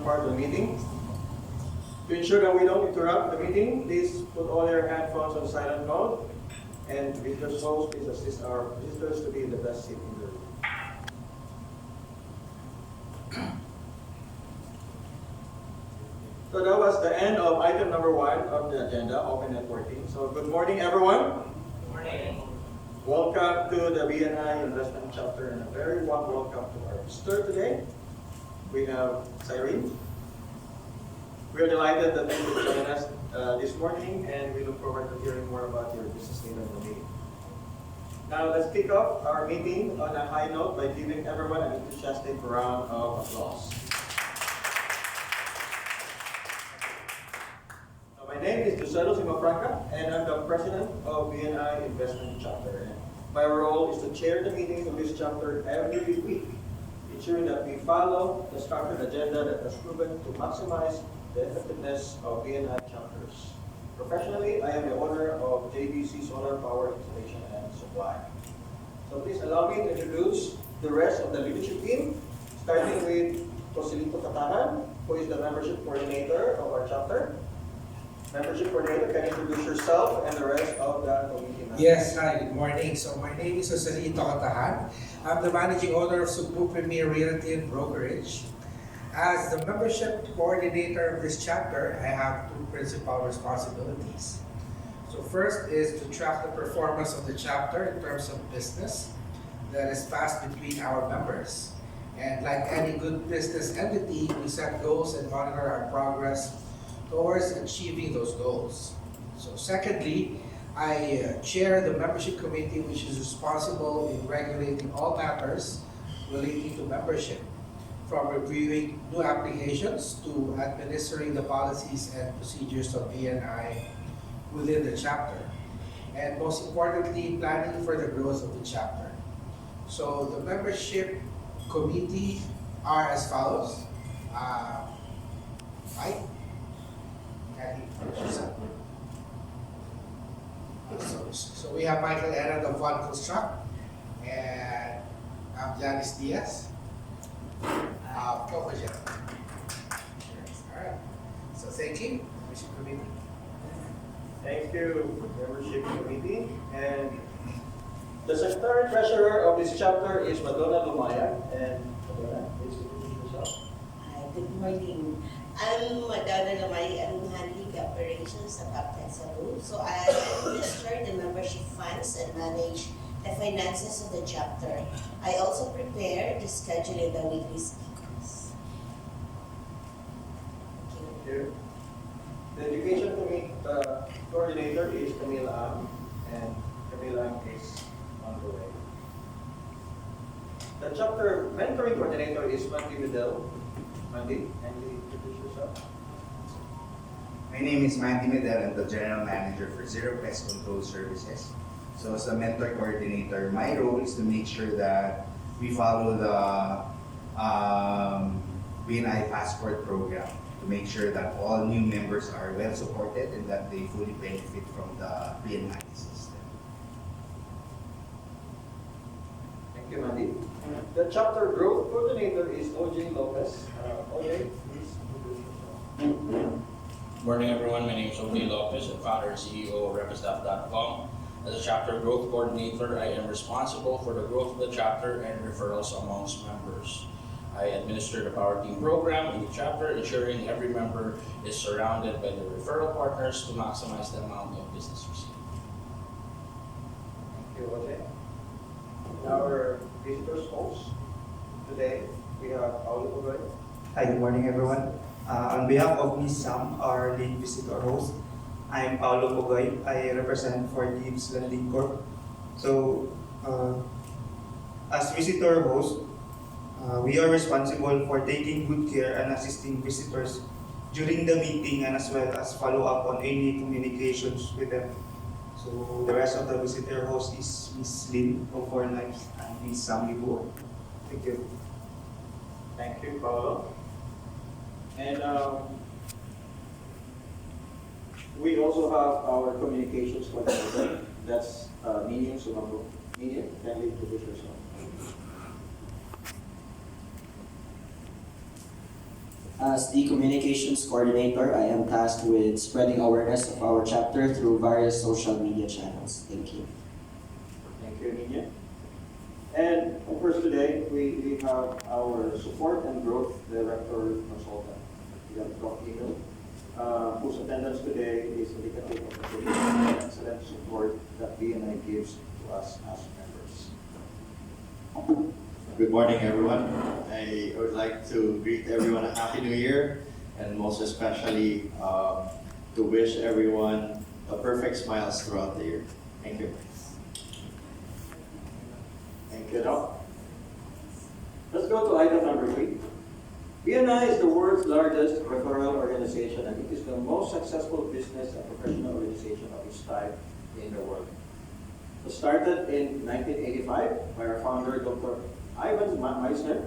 part of the meeting. To ensure that we don't interrupt the meeting, please put all your headphones on silent mode. And visitors host, please assist our visitors to be in the best seat in the room. So that was the end of item number 1 of the agenda, open networking. So good morning, everyone. Good morning. Welcome to the BNI Investment Chapter, and a very warm welcome to our visitor today. We have Cyrene. We are delighted that you could join us this morning, and we look forward to hearing more about your business need and domain. Now let's kick off our meeting on a high note by giving everyone an enthusiastic round of applause. My name is Lucero Simafranca, and I'm the president of BNI Investment Chapter. And my role is to chair the meetings of this chapter every week, ensuring that we follow the structured agenda that has proven to maximize the effectiveness of BNI chapters. Professionally, I am the owner of JBC Solar Power Installation and Supply. So please allow me to introduce the rest of the leadership team, starting with Joselito Tatahan, who is the membership coordinator of our chapter. Membership coordinator, can you introduce yourself and the rest of the committee members? Yes, hi, good morning. So my name is Joselito Tatahan. I'm the managing owner of Cebu Premier Realty and Brokerage. As the membership coordinator of this chapter, I have 2 principal responsibilities. So first is to track the performance of the chapter in terms of business that is passed between our members. And like any good business entity, we set goals and monitor our progress towards achieving those goals. So secondly, I chair the membership committee, which is responsible in regulating all matters relating to membership, from reviewing new applications to administering the policies and procedures of BNI within the chapter, and most importantly, planning for the growth of the chapter. So the membership committee are as follows. Mike? So we have Michael Aaron of One Construct, and I'm Janice Diaz. Alright. So thank you, membership committee. Thank you, membership committee. And the secretary treasurer of this chapter is Madonna Lumaya. And Madonna, please introduce yourself. Hi, good morning. I'm Madonna Lamay. I'm handling the operations at Part2 Cebu. So I administer the membership funds and manage the finances of the chapter. I also prepare the schedule and the weekly speakers. Thank you. The education coordinator is Camila Ang, and Camila Ang is on the way. The chapter mentoring coordinator is Mandy Medel. Mandy, can you introduce yourself? My name is Mandy Medel. I'm the General Manager for Zero Pest Control Services. So as a mentor coordinator, my role is to make sure that we follow the BNI Passport program to make sure that all new members are well supported and that they fully benefit from the BNI system. Thank you, Mandy. The chapter growth coordinator is OJ Lopez. OJ, please introduce yourself. Morning, everyone. My name is Obi Lopez, and founder and CEO of Repastaff.com. As a chapter growth coordinator, I am responsible for the growth of the chapter and referrals amongst members. I administer the Power Team program in the chapter, ensuring every member is surrounded by the referral partners to maximize the amount of business received. Thank you, OJ. Our visitors host today, we have Paulo Pugoy. Hi, good morning everyone. On behalf of Ms. Sam, our lead visitor host, I am Paulo Pugoy. I represent for Leaves Lending Corp. So, as visitor host, we are responsible for taking good care and assisting visitors during the meeting and as well as follow up on any communications with them. So the rest of the visitor host is Ms. Lynn of Four Lives and Ms. Sam Libuo. Thank you. Thank you, Paulo. And we also have our communications coordinator. That's Nino Sumambo. Nino, can you introduce yourself? As the communications coordinator, I am tasked with spreading awareness of our chapter through various social media channels. Thank you. Thank you, Ninya. And of course, today we have our support and growth director consultant, Dr. Ino, whose attendance today is indicative of the excellent support that BNI gives to us as members. Good morning, everyone. I would like to greet everyone a Happy New Year, and most especially to wish everyone a perfect smiles throughout the year. Thank you. Thank you, Doc. Let's go to item number 3. BNI is the world's largest referral organization, and it is the most successful business and professional organization of its type in the world. It started in 1985 by our founder, Dr. Ivan Meisner.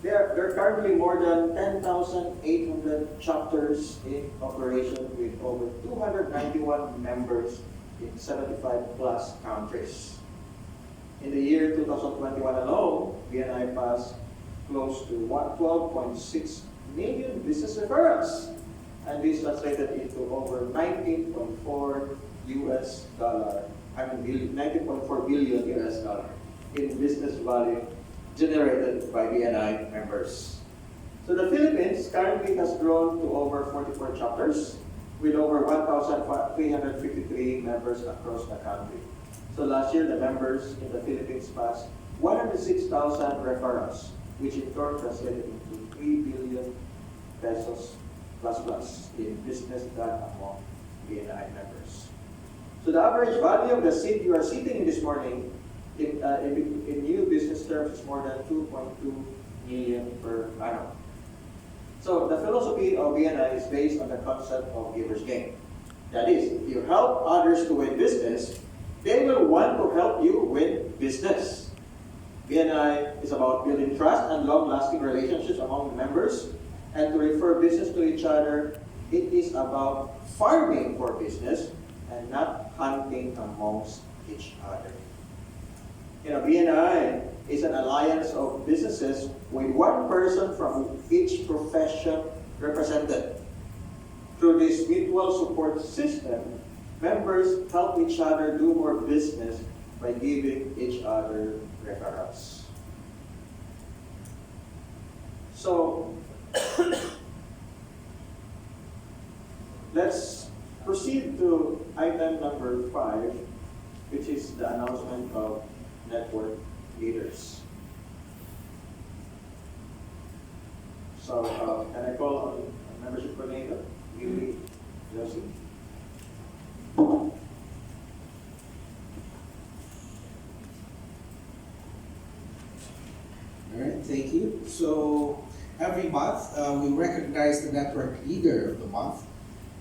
There are currently more than 10,800 chapters in operation with over 291 members in 75 plus countries. In the year 2021 alone, BNI passed close to 12.6 million business referrals, and this translated into over 19.4 billion US dollar in business value generated by BNI members. So the Philippines currently has grown to over 44 chapters with over 1,353 members across the country. So last year, the members in the Philippines passed 106,000 referrals, which in turn translated into 3 billion pesos plus in business done among BNI members. So the average value of the seat you are sitting in this morning in new business terms is more than 2.2 million per annum. So the philosophy of BNI is based on the concept of giver's gain. That is, if you help others to win business, they will want to help you win business. BNI is about building trust and long-lasting relationships among the members, and to refer business to each other, it is about farming for business and not hunting amongst each other. BNI is an alliance of businesses with one person from each profession represented. Through this mutual support system, members help each other do more business by giving each other referrals. So, let's proceed to item number 5, which is the announcement of network leaders. So, can I call on membership coordinator, Lily Josie? All right, thank you. So every month, we recognize the network leader of the month.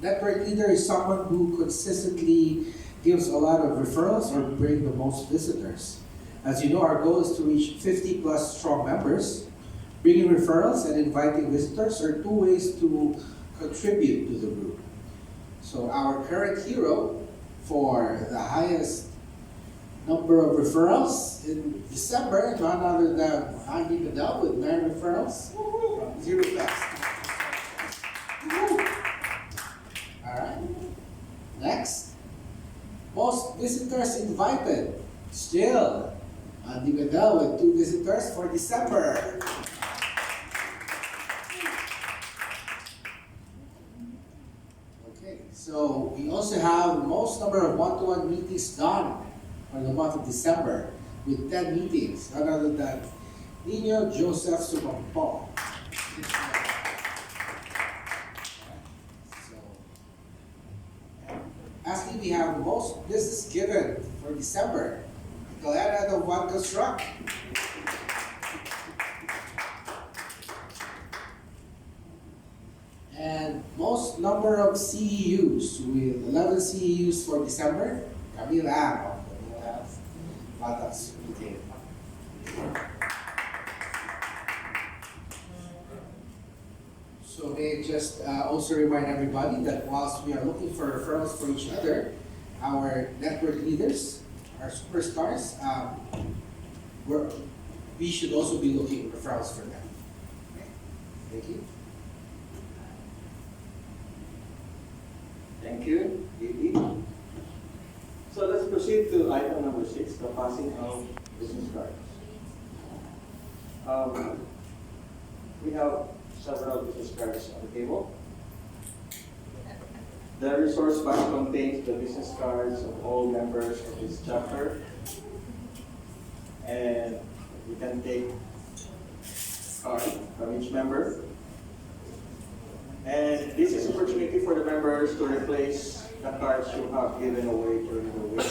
Network leader is someone who consistently gives a lot of referrals or bring the most visitors. As you know, our goal is to reach 50 plus strong members. Bringing referrals and inviting visitors are two ways to contribute to the group. So our current hero for the highest number of referrals in December, none other than Andy Medel with 9 referrals from Zero Fest. All right. Next, most visitors invited. Still, Andy Medel with 2 visitors for December. Okay, so we also have the most number of one-to-one meetings done for the month of December with 10 meetings, none other than Nino Joseph Sumampo. Lastly, we have the most business given for December. Galera of One Construct. And most number of CEUs with 11 CEUs for December. Camila. So they just also remind everybody that whilst we are looking for referrals for each other, our network leaders, our superstars, we should also be looking referrals for them. Okay. Thank you. Chapter 6, the passing of business cards. We have several business cards on the table. The resource box contains the business cards of all members of this chapter. And you can take a card from each member. And this is an opportunity for the members to replace the cards you have given away during the week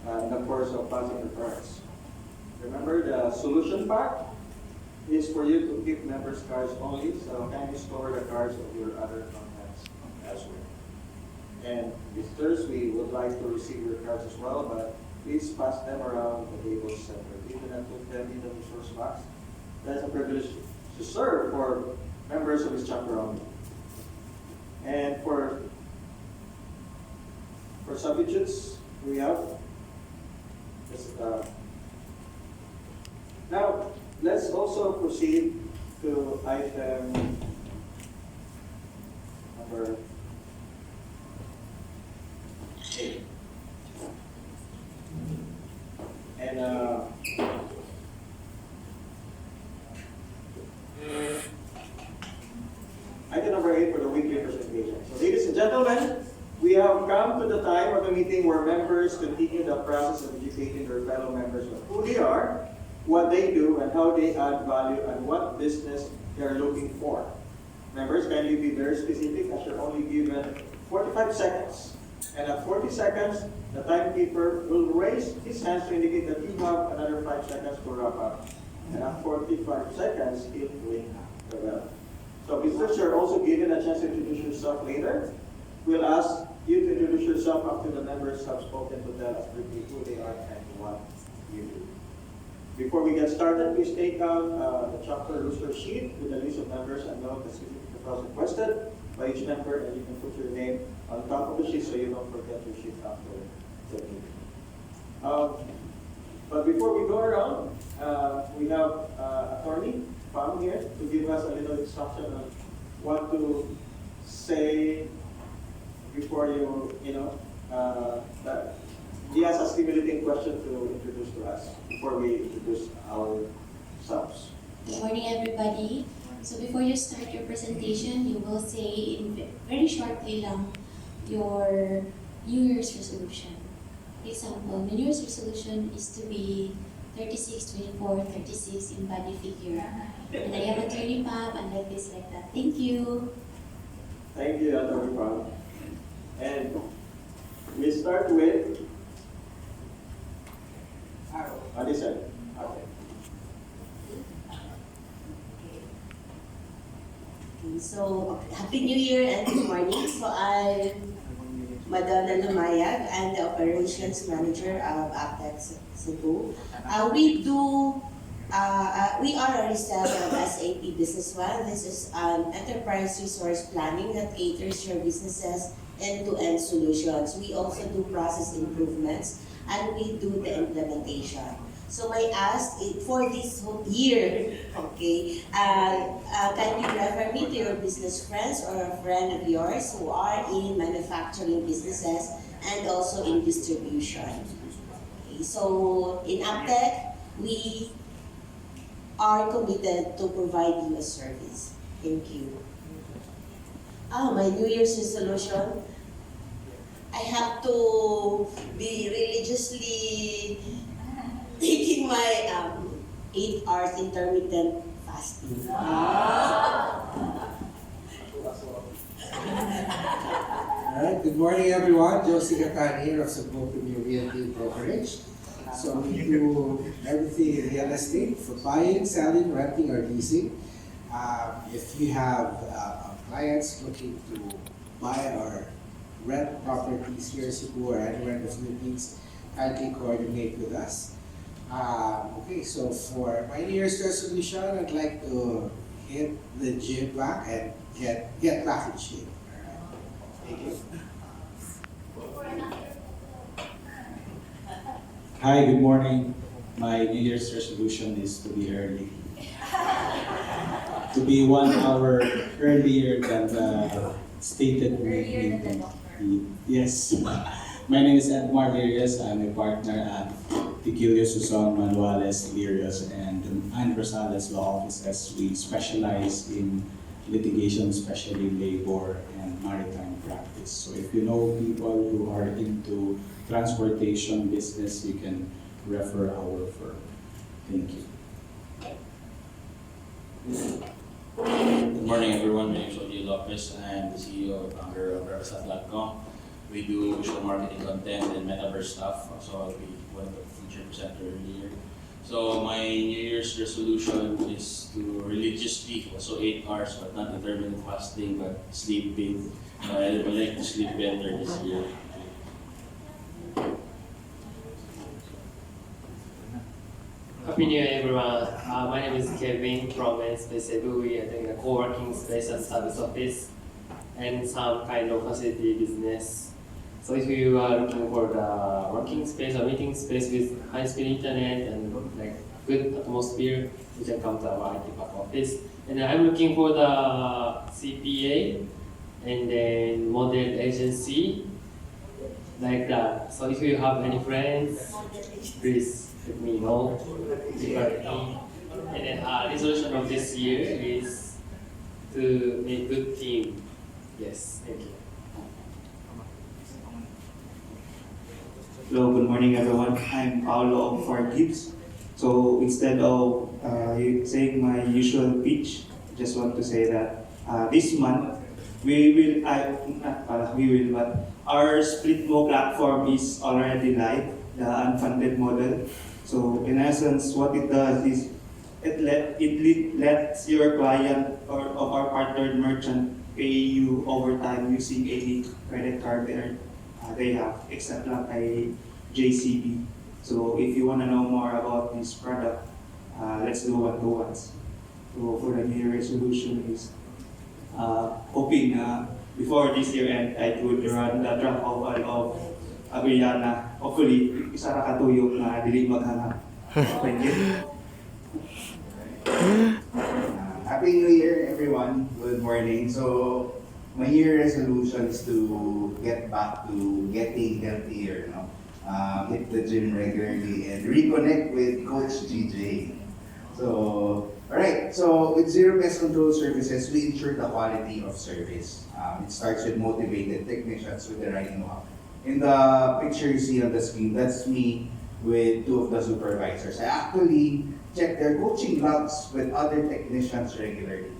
in the course of passing the cards. Remember, the solution pack is for you to keep members' cards only, so kindly store the cards of your other contacts as well. And visitors, we would like to receive your cards as well, but please pass them around the table separately. Do not put them in the resource box. That's a privilege to serve for members of this chapter only. And for substitutes, we have this, now let's also proceed to item number 8. And item number 8 for the weekly presentation. So ladies and gentlemen, we have come to the time of the meeting where members continue the process of educating their fellow members on who they are, what they do, and how they add value, and what business they are looking for. Members, kindly be very specific as you're only given 45 seconds. And at 40 seconds, the timekeeper will raise his hands to indicate that you have another 5 seconds to wrap up. And at 45 seconds, he'll ring the bell. So visitors, you're also given a chance to introduce yourself later. We'll ask you to introduce yourself after the members have spoken to tell us briefly who they are and what you do. Before we get started, please take out the chapter roster sheet with the list of members and note the specific details requested by each member, and you can put your name on top of the sheet so you don't forget your sheet after the meeting. But before we go around, we have attorney Pam here to give us a little instruction on what to say before he has a stimulating question to introduce to us before we introduce ourselves. Good morning, everybody. So before you start your presentation, you will say very shortly lang your New Year's resolution. For example, the New Year's resolution is to be 36, 24, 36 in body figure. And I have a attorney Pam, and like this, like that. Thank you. Thank you, Attorney Pam. And we start with Madison. Okay. So, Happy New Year and good morning. So, I'm Madonna Lumayag. I'm the Operations Manager of Aptex Cebu. We are a reseller of SAP Business One. This is an enterprise resource planning that caters your businesses end-to-end solutions. We also do process improvements and we do the implementation. So I asked for this whole year, okay, can you refer me to your business friends or a friend of yours who are in manufacturing businesses and also in distribution? Okay, so in Aptec, we are committed to provide you a service. Thank you. My New Year's resolution, I have to be religiously taking my 8 hours intermittent fasting. Alright, good morning everyone. Josie Gatan here of Cebu Premier Realty Brokerage. So we do everything in real estate for buying, selling, renting, or leasing. If you have clients looking to buy or rent properties here in Cebu or anywhere in the Philippines, kindly coordinate with us. Okay, so for my New Year's resolution, I'd like to hit the gym back and get back in shape. Alright, thank you. Hi, good morning. My New Year's resolution is to be early. To be 1 hour earlier than the stated meeting. Yes. My name is Edmar Lirios. I'm a partner at Tiquilio Suson Manuales Lirios and Rosales Law Offices. We specialize in litigation, especially labor and maritime practice. So if you know people who are into transportation business, you can refer our firm. Thank you. Good morning, everyone. My name is Ogie Lopez. I am the CEO and founder of Represent.com. We do visual marketing content and metaverse stuff, so I'll be one of the featured presenter earlier. So my New Year's resolution is to religiously, also 8 hours, but not intermittent fasting, but sleep big. I would like to sleep better this year. Happy New Year, everyone. My name is Kevin from Space Cebu. We are doing a co-working space and service office and some kind of facility business. So if you are looking for the working space or meeting space with high-speed internet and like good atmosphere, you can come to our IT back office. And I'm looking for the CPA and then model agency like that. So if you have any friends, please let me know. And then resolution of this year is to make good team. Yes, thank you. Hello, good morning everyone. I'm Paolo of Far Gibbs. So instead of saying my usual pitch, I just want to say that this month but our Split Mo platform is already live, the unfunded model. So in essence, what it does is it lets your client or of our partnered merchant pay you over time using any credit card they have, except lang kay JCB. So if you want to know more about this product, let's do one-to-ones. So for the New Year resolution is hoping before this year end, I could run the drop oval of Agriana. Hopefully, isa ra katuyok na dili maghangap. Thank you. Happy New Year, everyone. Good morning. So, my year resolution is to get back to getting healthier, no? Hit the gym regularly and reconnect with Coach GJ. So, alright, so with Zero Pest Control Services, we ensure the quality of service. It starts with motivated technicians with the right know-how. In the picture you see on the screen, that's me with 2 of the supervisors. I actually check their coaching logs with other technicians regularly.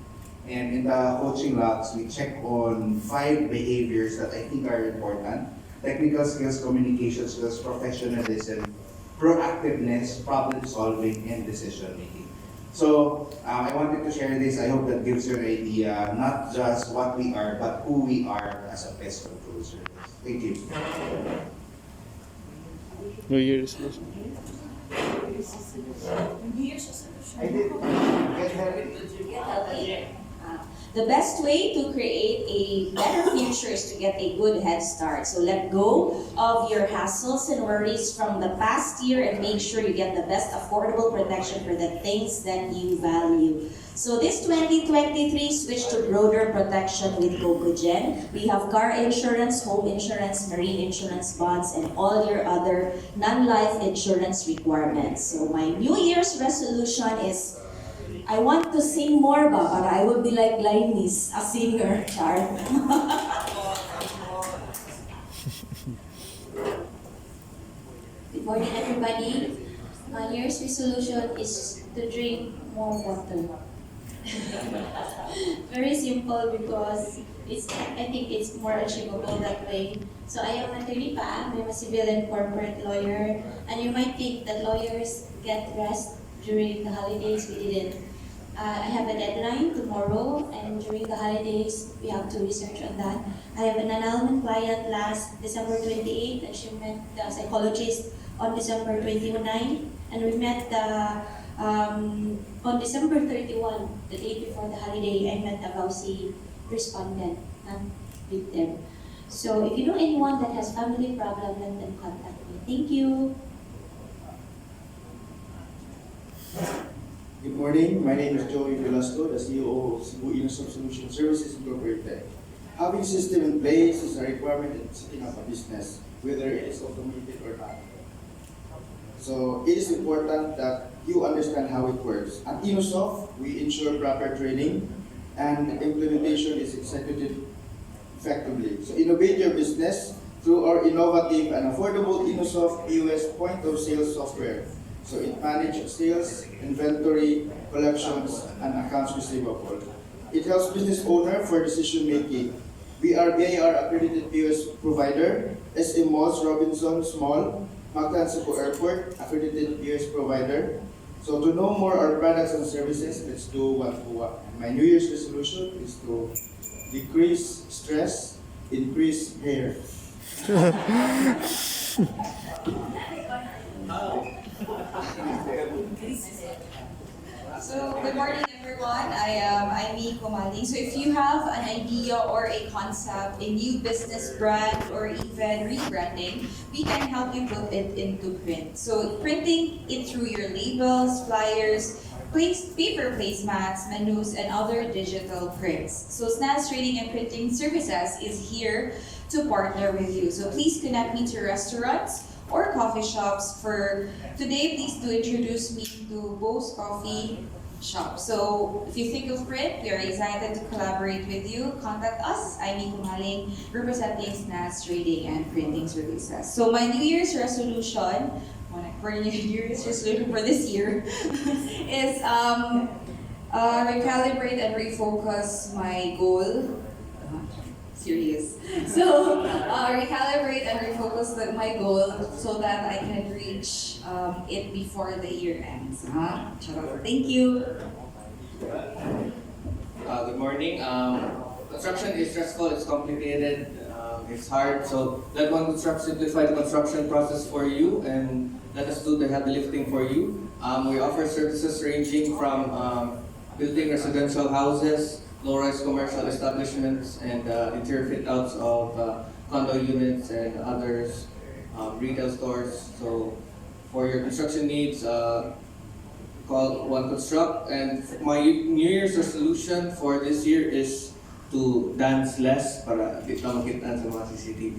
And in the coaching logs, we check on 5 behaviors that I think are important. Technical skills, communication skills, professionalism, proactiveness, problem solving, and decision making. So I wanted to share this. I hope that gives you an idea, not just what we are, but who we are as a pest control service. Thank you. New Year's resolution. I did. Get healthy. The best way to create a better future is to get a good head start. So let go of your hassles and worries from the past year and make sure you get the best affordable protection for the things that you value. So this 2023, switch to broader protection with GoGoGen. We have car insurance, home insurance, marine insurance, bonds, and all your other non-life insurance requirements. So my New Year's resolution is I want to sing more ba, para I will be like Linus, a singer, Char. Good morning, everybody. My New Year's resolution is to drink more water. Very simple because I think it's more achievable that way. So I am an attorney pa, I'm a civil and corporate lawyer, and you might think that lawyers get rest during the holidays. We didn't. I have a deadline tomorrow, and during the holidays, we have to research on that. I have an annulment client last December 28, and she met the psychologist on December 29, and we met on December 31, the day before the holiday. I met the VAUSI respondent, not with them. So if you know anyone that has family problem, let them contact me. Thank you. Good morning, my name is Joey Velasco, the CEO of Cebu Innocent Solution Services Incorporated. Having system in place is a requirement in setting up a business. whether it is automated or not. So it is important that you understand how it works. At InnoSoft, we ensure proper training and implementation is executed effectively. So innovate your business through our innovative and affordable InnoSoft POS point of sale software. So it manages sales, inventory, collections, and accounts receivable. It helps business owner for decision making. We are BIR accredited POS provider, SM Malls, Robinsons Mall, Mactan Cebu Airport accredited POS provider. So to know more our products and services, let's do one to one. My New Year's resolution is to decrease stress, increase hair. So, good morning everyone. I am Amy Kumaling. So, if you have an idea or a concept, a new business brand, or even rebranding, we can help you put it into print. So, printing it through your labels, flyers, paper placemats, menus, and other digital prints. So, SNAS Trading and Printing Services is here to partner with you. So, please connect me to restaurants or coffee shops. For today, please do introduce me to Bo's Coffee Shop. So if you think of print, we are excited to collaborate with you. Contact us. I'm Amy Kumaling, representing SNAS Trading and Printing Services. So my New Year's resolution, for New Year's resolution for this year, is recalibrate and refocus my goal. Serious. So, recalibrate and refocus my goal so that I can reach it before the year ends. Thank you. Good morning. Construction is stressful, it's complicated, it's hard. So let One Construction simplify the construction process for you and let us do the heavy lifting for you. We offer services ranging from building residential houses, low-rise commercial establishments, and interior fit-outs of condo units and others, retail stores. So for your construction needs, call One Construct. And my New Year's resolution for this year is to dance less para di ka makitaan sa mga CCTV.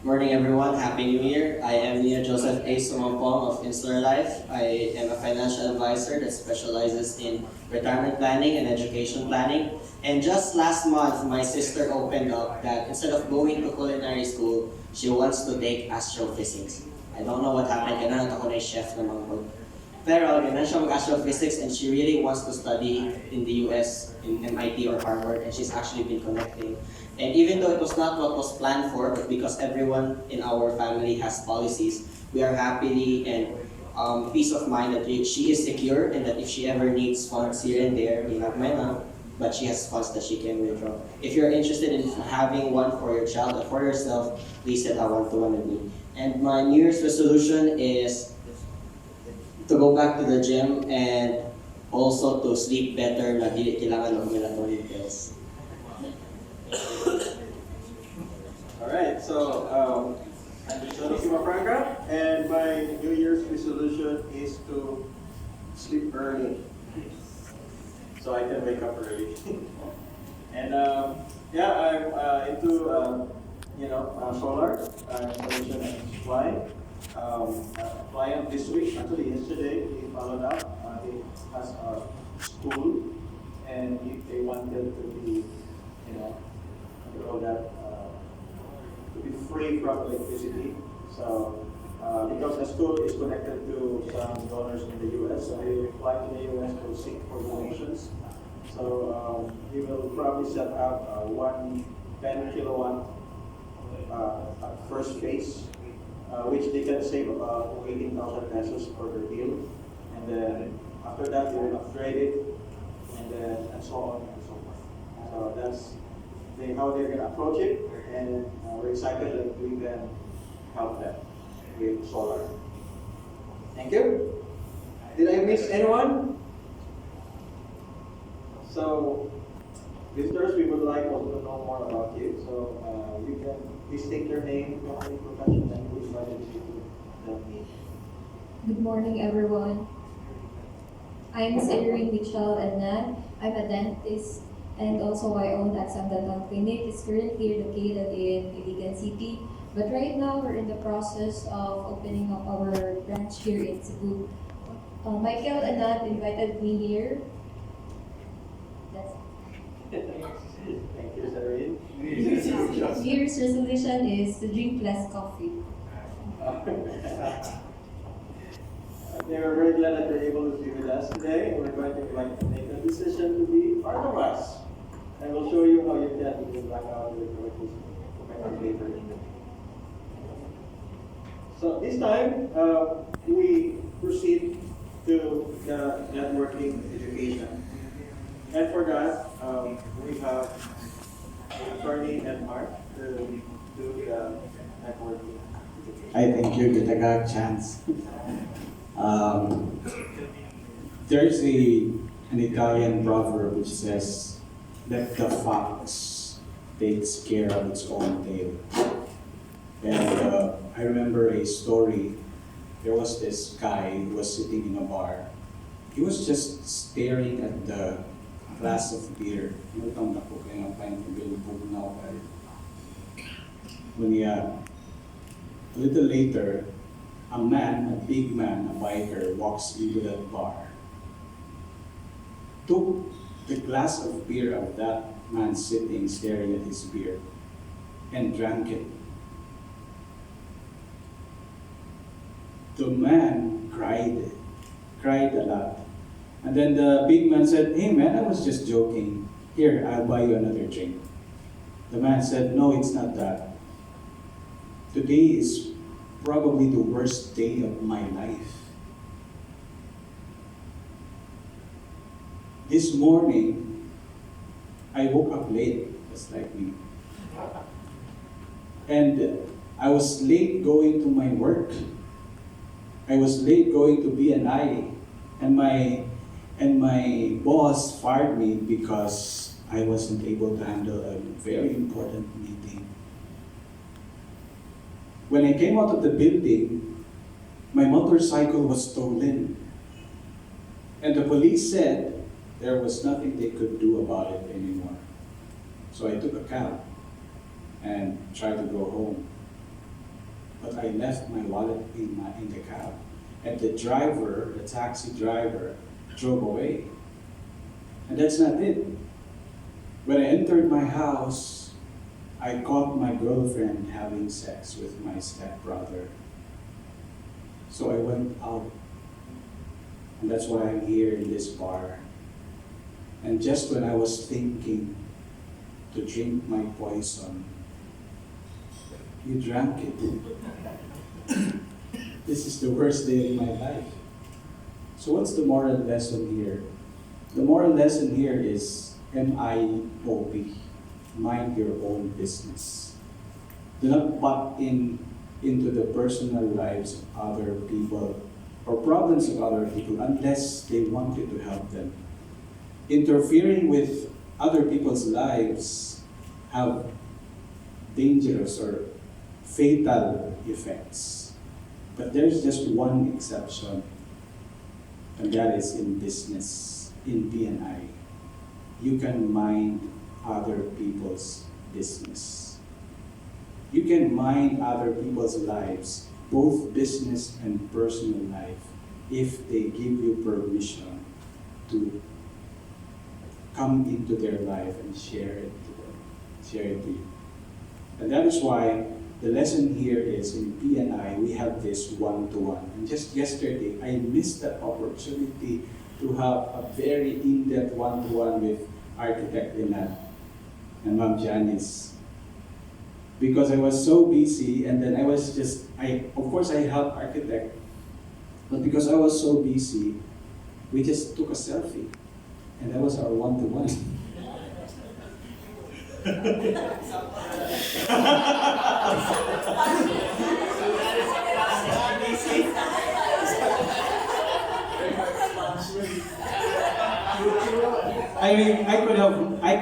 Morning everyone, Happy New Year. I am Nia Joseph A. Sumampong of Insular Life. I am a financial advisor that specializes in retirement planning and education planning. And just last month, my sister opened up that instead of going to culinary school, she wants to take astrophysics. I don't know what happened, ganun ako na chef na mga ko. Pero ganun siya mag-astrophysics and she really wants to study in the US, in MIT or Harvard, and she's actually been connecting. And even though it was not what was planned for, but because everyone in our family has policies, we are happily and peace of mind that she is secure and that if she ever needs funds here and there, we have mena, but she has funds that she can withdraw. If you're interested in having one for your child or for yourself, please set a one-to-one with me. And my New Year's resolution is to go back to the gym and also to sleep better na di kailangan ng melatonin pills. Alright, so I'm Joshua Franca, and my New Year's resolution is to sleep early so I can wake up early. And yeah, I'm into solar installation and supply. Client this week, actually yesterday, he followed up. He has a school, and they wanted to be, to be free from electricity. So, because the school is connected to some donors in the U.S., so they applied to the U.S. to seek for donations. So, he will probably set up one 10 kilowatt first phase, which they can save about 18,000 pesos for their bill. And then after that, they will upgrade it, and so on and so forth. So that's how they're going to approach it, and we're excited that we can help them with solar. Thank you. Did I miss anyone? So, visitors, we would like also to know more about you. So, you can please state your name, company, profession, and who invited you to the meeting. Good morning, everyone. I'm Irene Mitchell Adnan. I'm a dentist And also I own at Sandanang Clinic. It's currently located in Iligan City. But right now we're in the process of opening up our branch here in Cebu. Michael and Nat invited me here. That's Thank you, Sareen. New Year's resolution is to drink less coffee. Okay, we're very glad that you're able to be with us today. We're going to make a decision to be part of us. And we'll show you how you can go back out with the later. So this time, we proceed to the networking education. And for that, we have Attorney and Mark to do the networking education. I thank you, Gitagag chance. There's an Italian proverb which says, "Let the fox takes care of its own tail." And I remember a story. There was this guy who was sitting in a bar. He was just staring at the glass of beer. When a little later, a man, a big man, a biker, walks into that bar, took the glass of beer of that man sitting staring at his beer, and drank it. The man cried a lot. And then the big man said, "Hey man, I was just joking. Here, I'll buy you another drink." The man said, "No, it's not that. Today is probably the worst day of my life. This morning, I woke up late, just like me. And I was late going to my work. I was late going to BNI. And my boss fired me because I wasn't able to handle a very important meeting. When I came out of the building, my motorcycle was stolen. And the police said there was nothing they could do about it anymore. So I took a cab and tried to go home. But I left my wallet in the cab. And the taxi driver, drove away. And that's not it. When I entered my house, I caught my girlfriend having sex with my stepbrother. So I went out. And that's why I'm here in this bar. And just when I was thinking to drink my poison, you drank it. This is the worst day of my life. So what's the moral lesson here? The moral lesson here is MIOB. Mind your own business. Do not butt into the personal lives of other people or problems of other people unless they want you to help them. Interfering with other people's lives have dangerous or fatal effects. But there's just one exception, and that is in business, in BNI. You can mind other people's business. You can mind other people's lives, both business and personal life, if they give you permission to come into their life and share it to you. And that is why the lesson here is in BNI, we have this one-to-one. And just yesterday, I missed that opportunity to have a very in-depth one-to-one with Architect Inat and Ma'am Janice. Because I was so busy, and then of course I helped Architect, but because I was so busy, we just took a selfie. And that was our one-to-one. I mean, I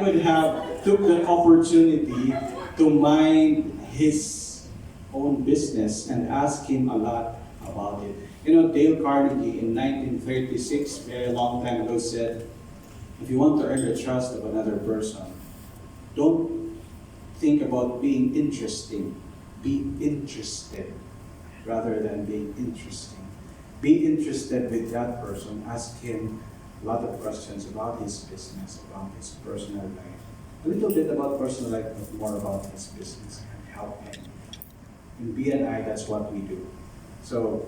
could have took the opportunity to mind his own business and ask him a lot about it. You know, Dale Carnegie in 1936, very long time ago, said, if you want to earn the trust of another person, don't think about being interesting. Be interested rather than being interesting. Be interested with that person. Ask him a lot of questions about his business, about his personal life. A little bit about personal life, but more about his business, and help him. In BNI, that's what we do. So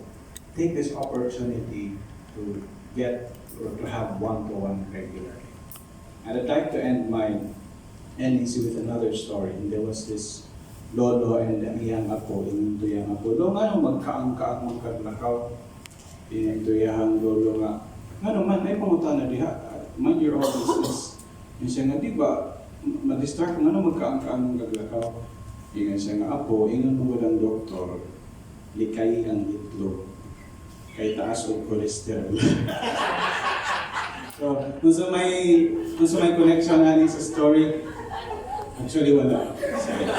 take this opportunity to get or to have one-to-one regularly. And I'd like to end my NEC with another story. And there was this lolo and ang iyang apo, ininto yang apo. Lo nga nung magkaang magkaglakaw, ininto yang lolo nga. Nga naman, may pangutana diha, mind your own business. Yung siya nga, di ba, ma-distract nga nung magkaang maglakaw. Ingan siya nga, apo, ingan mo walang doktor, likay ang itlog, kay taas o cholesterol. So, kung sa may connection natin sa story, actually wala. Sorry.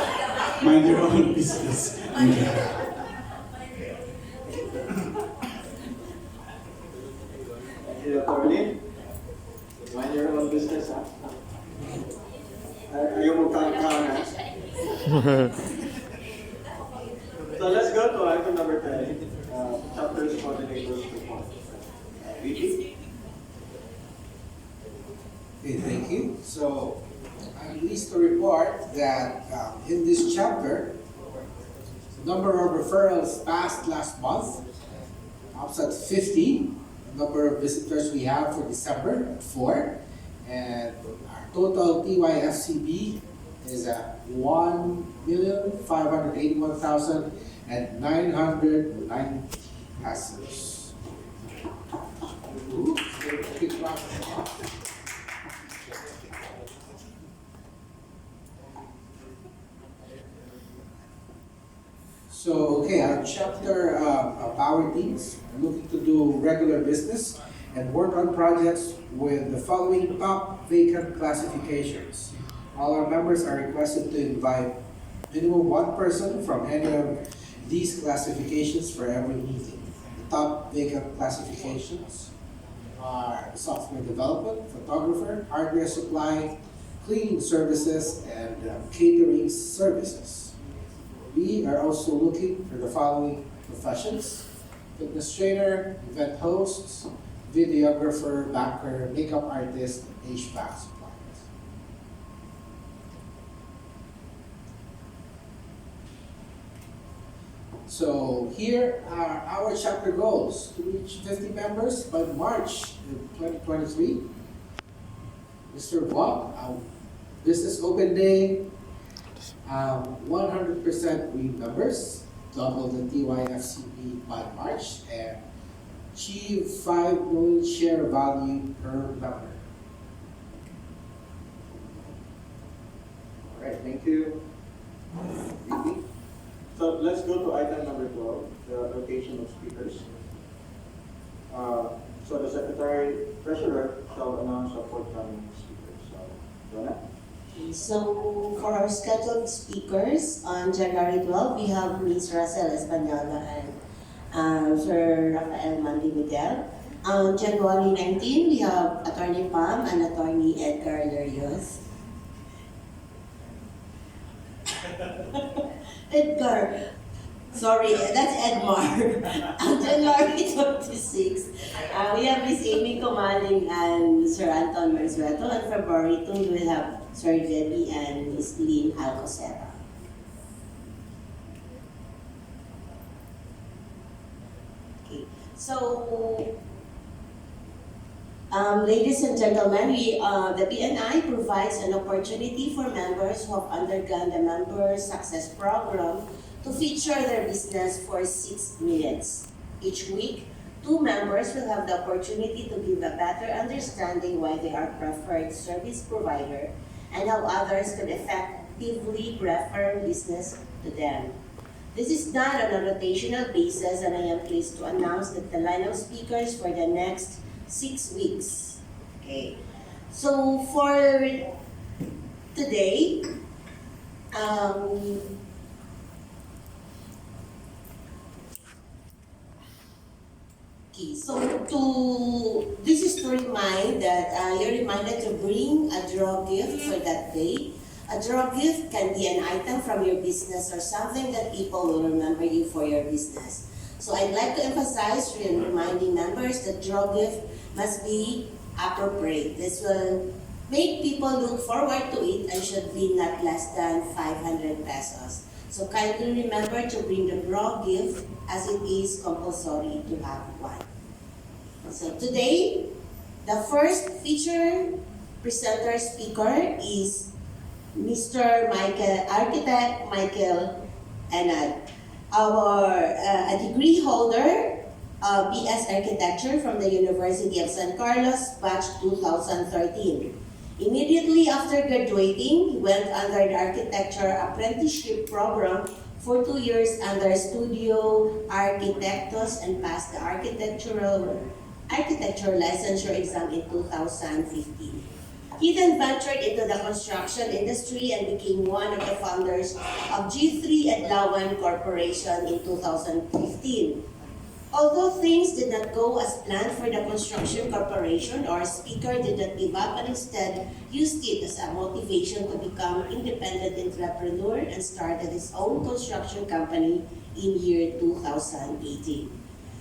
Mind your own business. Attorney, mind your own business, ha? Ayaw mo kang-kang, ha? So let's go to item number 10, chapters coordinators report. VP? Okay, thank you. So, I'm pleased to report that in this chapter, the number of referrals passed last month, ups at 50. The number of visitors we have for December at 4. And our total TYFCB is at 1,581,990 passengers. Ooh, big round of applause. So, okay, our chapter power teams are looking to do regular business and work on projects with the following top vacant classifications. All our members are requested to invite minimum one person from any of these classifications for every meeting. The top vacant classifications are software development, photographer, hardware supply, cleaning services, and catering services. We are also looking for the following professions: fitness trainer, event hosts, videographer, banker, makeup artist, and HVAC suppliers. So here are our chapter goals: to reach 50 members by March 2023. Mr. Bob, business open day, 100% green members, double the TYFCB by March, and achieve 5 million share value per member. All right, thank you. VP? So let's go to item number 12, the rotation of speakers. So the Secretary Treasurer shall announce the forthcoming speakers. So, Donna? So for our scheduled speakers on January 12, we have Ms. Russell Espanola and Sir Rafael Mandy Miguel. On January 19, we have Attorney Pam and Attorney Edgar Lerios. Edgar, sorry, that's Edmar. On January 26, we have Miss Amy Comaling and Sir Anton Merzueto. On February 2, we will have Sir Debbie and Miss Lynn Alcocera. Okay, so ladies and gentlemen, the BNI provides an opportunity for members who have undergone the Member Success Program to feature their business for 6 minutes. Each week, 2 members will have the opportunity to give a better understanding why they are preferred service provider and how others can effectively refer business to them. This is done on a rotational basis, and I am pleased to announce that the line of speakers for the next 6 weeks. Okay, so for today, Okay, so this is to remind that you're reminded to bring a draw gift for that day. A draw gift can be an item from your business or something that people will remember you for your business. So I'd like to emphasize reminding members that draw gift must be appropriate. This will make people look forward to it and should be not less than 500 pesos. So kindly remember to bring the draw gift as it is compulsory to have one. So today, the first featured presenter speaker is Mr. Architect Michael Enad, a degree holder of BS Architecture from the University of San Carlos, batch 2013. Immediately after graduating, he went under the architecture apprenticeship program for 2 years under Studio Architectos and passed the architecture licensure exam in 2015. He then ventured into the construction industry and became one of the founders of G3 Adlawan Corporation in 2015. Although things did not go as planned for the construction corporation, our speaker did not give up and instead used it as a motivation to become independent entrepreneur and started his own construction company in year 2018.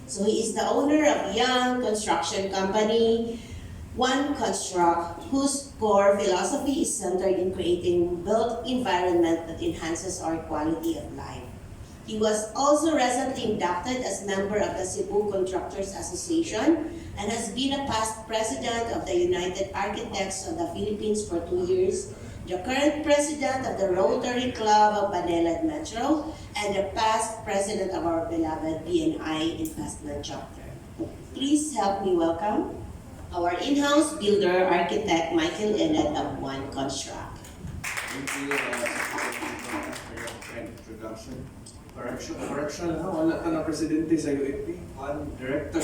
So he is the owner of Young Construction Company, One Construct, whose core philosophy is centered in creating built environment that enhances our quality of life. He was also recently inducted as member of the Cebu Contractors Association and has been a past president of the United Architects of the Philippines for 2 years, the current president of the Rotary Club of Manila Metro, and the past president of our beloved BNI Investment Chapter. Please help me welcome our in-house builder, architect Michael Enad of One Construct. Thank you for your kind introduction. Correction na, wala ka na presidente sa UAP. One director.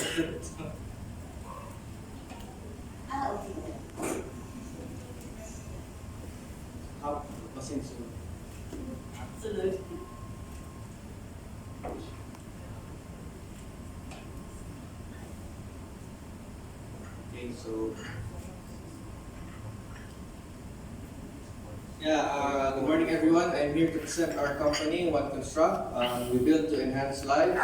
Okay. Pasensya. Absolutely. Okay, so good morning everyone. I'm here to present our company, One Construct. We build to enhance lives.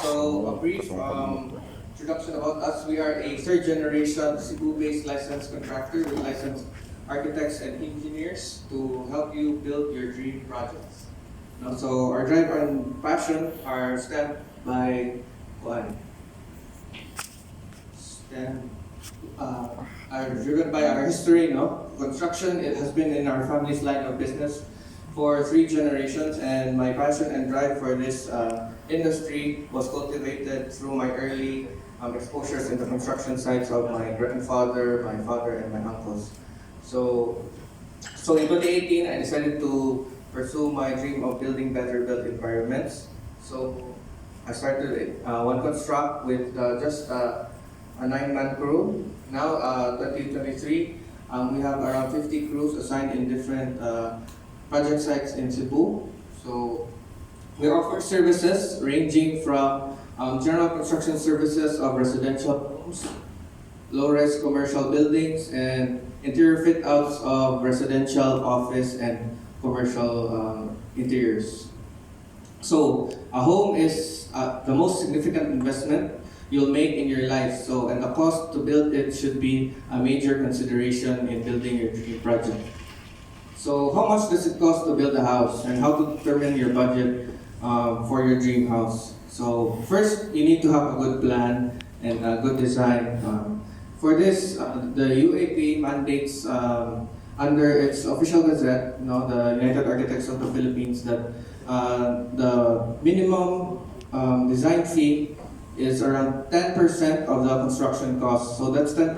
So a brief introduction about us. We are a third generation Cebu-based licensed contractor with licensed architects and engineers to help you build your dream projects. So our drive and passion are stemmed by are driven by our history. Construction, it has been in our family's line of business for 3 generations, and my passion and drive for this industry was cultivated through my early exposures in the construction sites of my grandfather, my father, and my uncles. So in 2018, I decided to pursue my dream of building better built environments. So I started One Construct with just a 9-man crew. Now, 2023, we have around 50 crews assigned in different project sites in Cebu. So we offer services ranging from general construction services of residential homes, low-rise commercial buildings, and interior fit-outs of residential, office, and commercial interiors. So a home is the most significant investment you'll make in your life. So, and the cost to build it should be a major consideration in building your dream project. So, how much does it cost to build a house, and how to determine your budget for your dream house? So, first, you need to have a good plan and a good design. For this, the UAP mandates under its official gazette, the United Architects of the Philippines, that the minimum design fee is around 10% of the construction cost. So that's 10%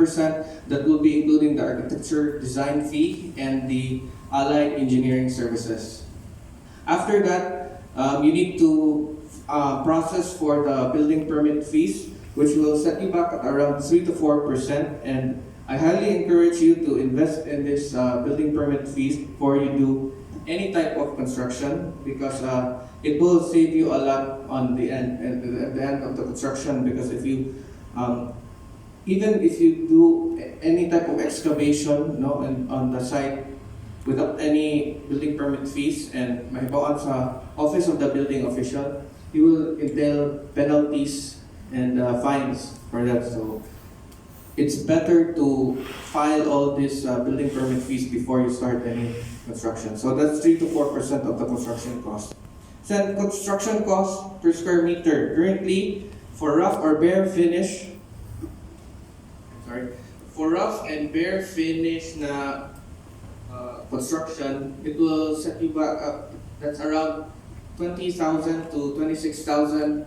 that will be including the architecture design fee and the allied engineering services. After that, you need to process for the building permit fees, which will set you back at around 3 to 4%. And I highly encourage you to invest in this building permit fees before you do any type of construction, because it will save you a lot on the end, at the end of the construction. Because if you even if you do any type of excavation, no, on the site without any building permit fees and mahibawaan sa office of the building official, you will entail penalties and fines for that. So it's better to file all these building permit fees before you start any construction. So that's 3 to 4% of the construction cost. Then construction cost per square meter. Currently, for rough or bare finish, for rough and bare finish na construction, it will set you back up. That's around 20,000 to 26,000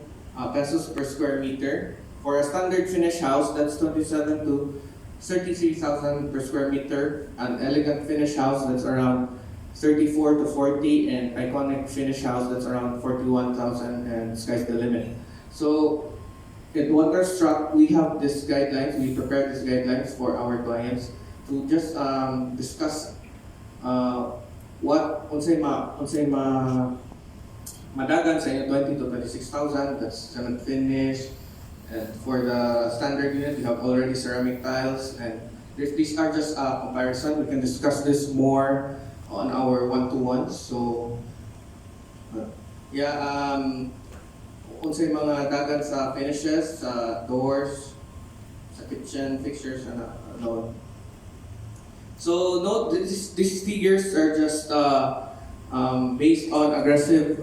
pesos per square meter. For a standard finish house, that's 27 to 33,000 per square meter. An elegant finish house, that's around 34 to 40, and iconic finish house, that's around 41,000, and sky's the limit. So at Wonderstruck, we have these guidelines. We prepared these guidelines for our clients to just discuss what madagan sa inyo 20 to 26,000. That's cement finish. And for the standard unit, we have already ceramic tiles. And these are just a comparison. We can discuss this more on our one-to-ones. So, unsay mga dagan sa finishes, sa doors, sa kitchen fixtures, ano. So note these figures are just based on aggressive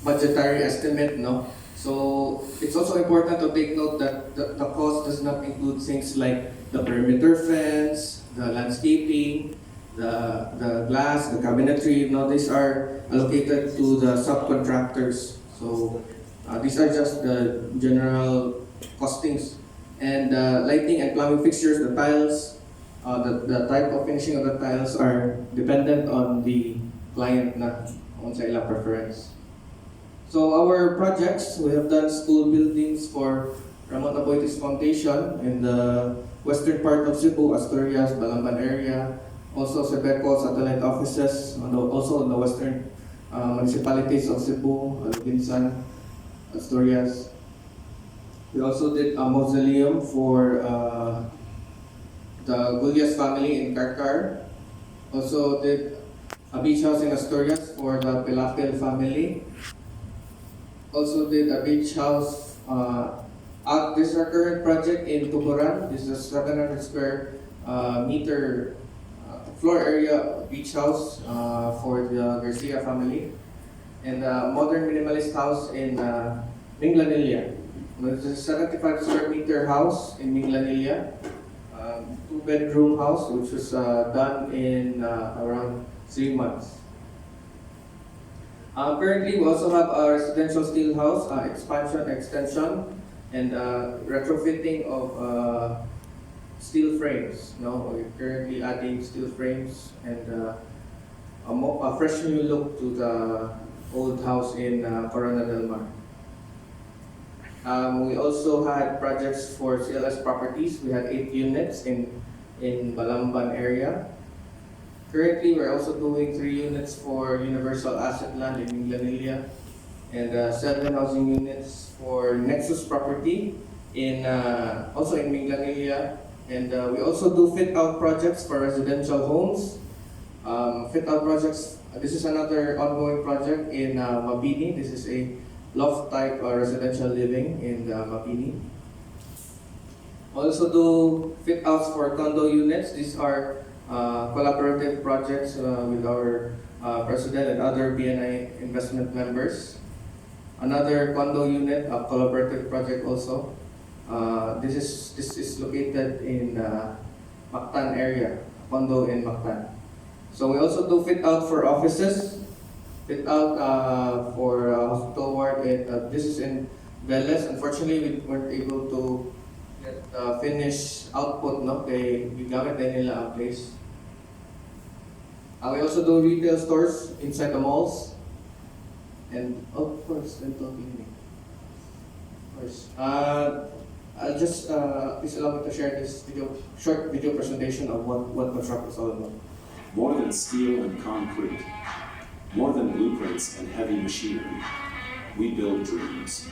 budgetary estimate, no. So it's also important to take note that the cost does not include things like the perimeter fence, the landscaping, the glass, the cabinetry. No, these are allocated to the subcontractors. So these are just the general costings. And lighting and plumbing fixtures, the tiles, the type of finishing of the tiles are dependent on the client na on sa ilang preference. So our projects, we have done school buildings for Ramon Aboitiz Foundation in the western part of Cebu, Asturias, Balamban area. Also Sebeco satellite offices, also in the western municipalities of Cebu, Binsan, Asturias. We also did a mausoleum for the Gullias family in Karkar. Also did a beach house in Asturias for the Pilapil family. Also did a beach house this is our current project in Tuburan. This is a 700 square meter floor area beach house for the Garcia family. And a modern minimalist house in Minglanilla. It's a 75 square meter house in Minglanilla. 2-bedroom house which was done in around 3 months. Currently, we also have a residential steel house, expansion, extension, and retrofitting of steel frames. No, we're currently adding steel frames and a fresh new look to the old house in Corona del Mar. We also had projects for CLS properties. We had 8 units in Balamban area. Currently, we're also doing 3 units for Universal Asset Land in Minglanilla and 7 housing units for Nexus property in also in Minglanilla. And we also do fit-out projects for residential homes. Fit-out projects, this is another ongoing project in Mabini. This is a loft-type residential living in Mabini. Also do fit-outs for condo units. These are collaborative projects with our president and other BNI investment members. Another condo unit, a collaborative project also. This is located in Mactan area, condo in Mactan. So we also do fit out for offices, fit out for hospital ward. This is in Veles. Unfortunately, we weren't able to get finished output, no? Kay gigamit din nila ang place. We also do retail stores inside the malls. And of course, dental clinic. Of course. I'll just please allow me to share this short video presentation of what Construct is all about. More than steel and concrete, more than blueprints and heavy machinery, we build dreams.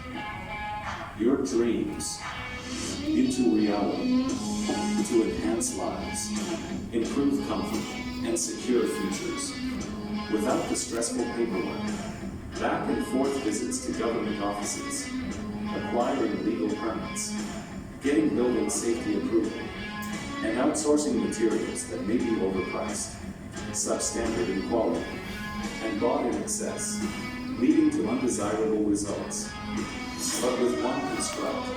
Your dreams into reality to enhance lives, improve comfort, and secure futures. Without the stressful paperwork, back and forth visits to government offices, acquiring legal permits, getting building safety approval, and outsourcing materials that may be overpriced, substandard in quality, and bought in excess, leading to undesirable results. But with one construct,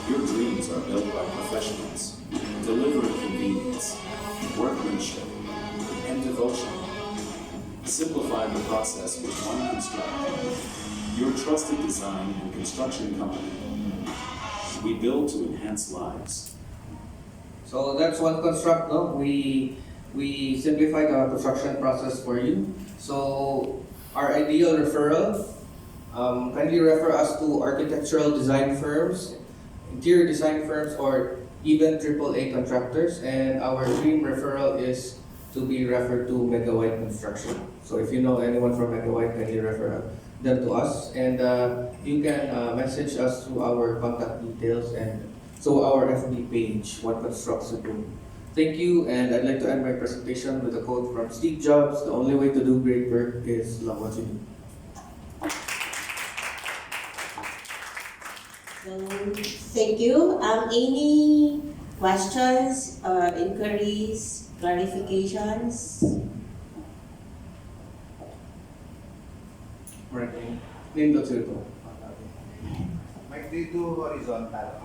your dreams are built by professionals, delivering convenience, workmanship, and devotion. Simplify the process with one construct, your trusted design and construction company. We build to enhance lives. So that's one construct, no? We simplify the construction process for you. So our ideal referral, kindly refer us to architectural design firms, interior design firms, or even AAA contractors. And our dream referral is to be referred to Mega White Construction. So if you know anyone from Mega White, kindly refer them to us. And you can message us through our contact details and so our FB page, One Construct Cebu. Thank you, and I'd like to end my presentation with a quote from Steve Jobs: "The only way to do great work is love what you do." So, thank you. Any questions or inquiries, clarifications? Right. Nindot sila ito. Mike, do you do horizontal?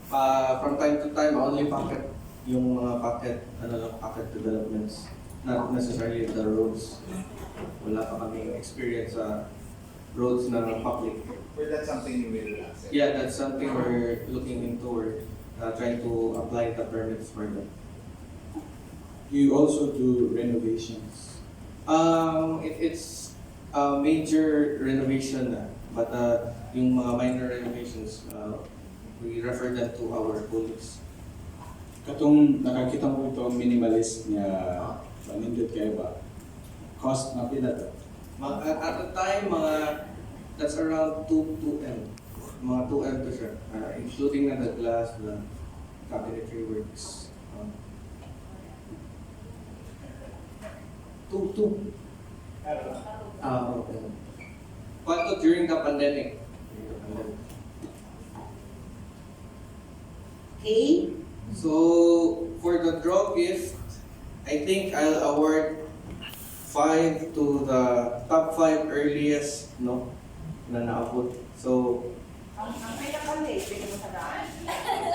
From time to time, only pocket, yung mga pocket, pocket developments. Not necessarily the roads. Wala pa kami experience sa roads na public. But that's something you will accept? Yeah, that's something we're looking into. We're trying to apply the permits for them. You also do renovations. It's a major renovation na, but yung mga minor renovations, we refer them to our colleagues. Katong nakakita mo ito, minimalist niya, manindot kayo ba? Cost na pila to? At the time, that's around 2M. Mga 2M to siya, including na the glass, the cabinetry works. 2. Okay. Part2 during the pandemic. Okay. So, for the draw gift, I think I'll award 5 to the top 5 earliest, no, na naabot. So,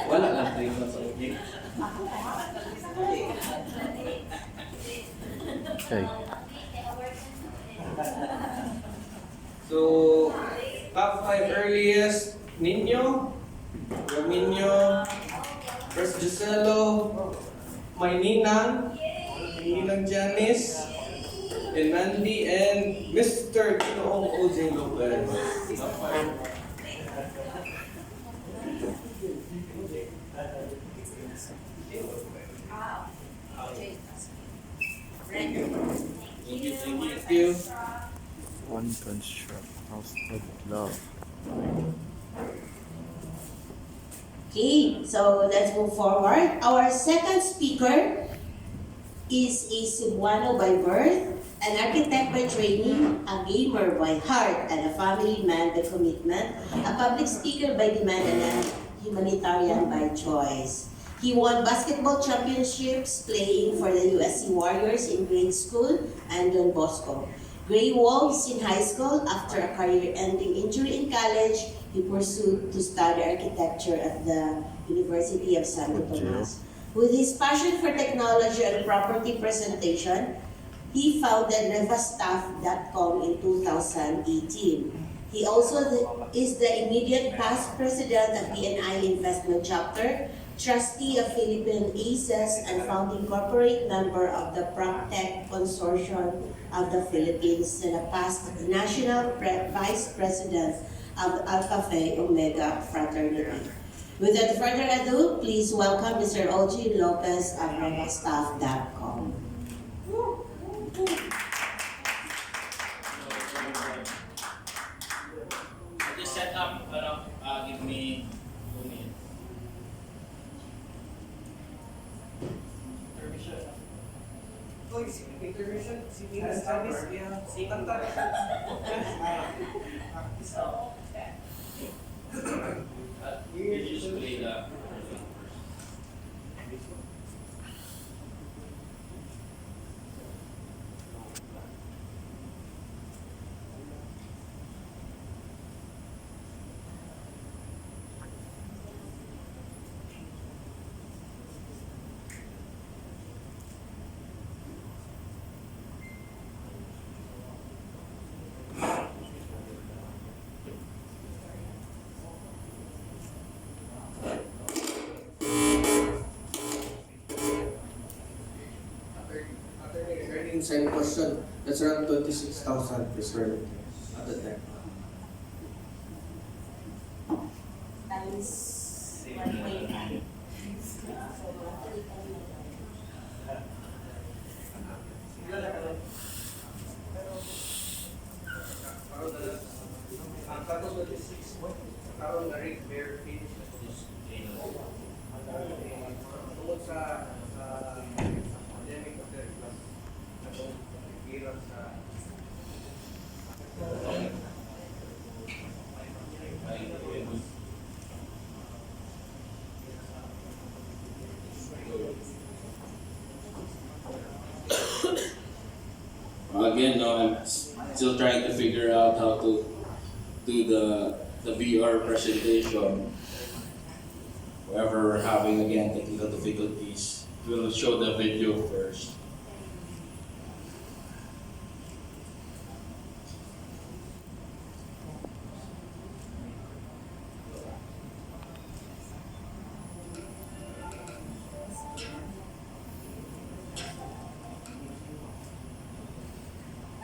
wala lang tayo sa gift. Okay. So, top 5 earliest, Nino, Raminyo, First Giselo, my Ninang Janice, and Mandy, and Mr. Kinoong OJ Lopez. Thank you. One Construct House of Love. Okay, so let's move forward. Our second speaker is a Cebuano by birth, an architect by training, a gamer by heart, and a family man by commitment, a public speaker by demand, and a humanitarian by choice. He won basketball championships playing for the USC Warriors in grade school and Don Bosco. Gray Wolves in high school. After a career-ending injury in college, he pursued to study architecture at the University of Santo Tomas. With his passion for technology and property presentation, he founded revastaff.com in 2018. He also is the immediate past president of BNI Investment Chapter, trustee of Philippine ACES, and founding corporate member of the PropTech Consortium of the Philippines, and a past national vice president of Alpha Phi Omega Fraternity. Without further ado, please welcome Mr. OG Lopez of revastaff.com. Just set up, give me 2 minutes. You just play the Regarding same question, that's around 26,000 per square meter at the time. Times 1.5. Again, no, I'm still trying to figure out how to do the VR presentation. Whenever we're having again technical difficulties, we'll show the video first.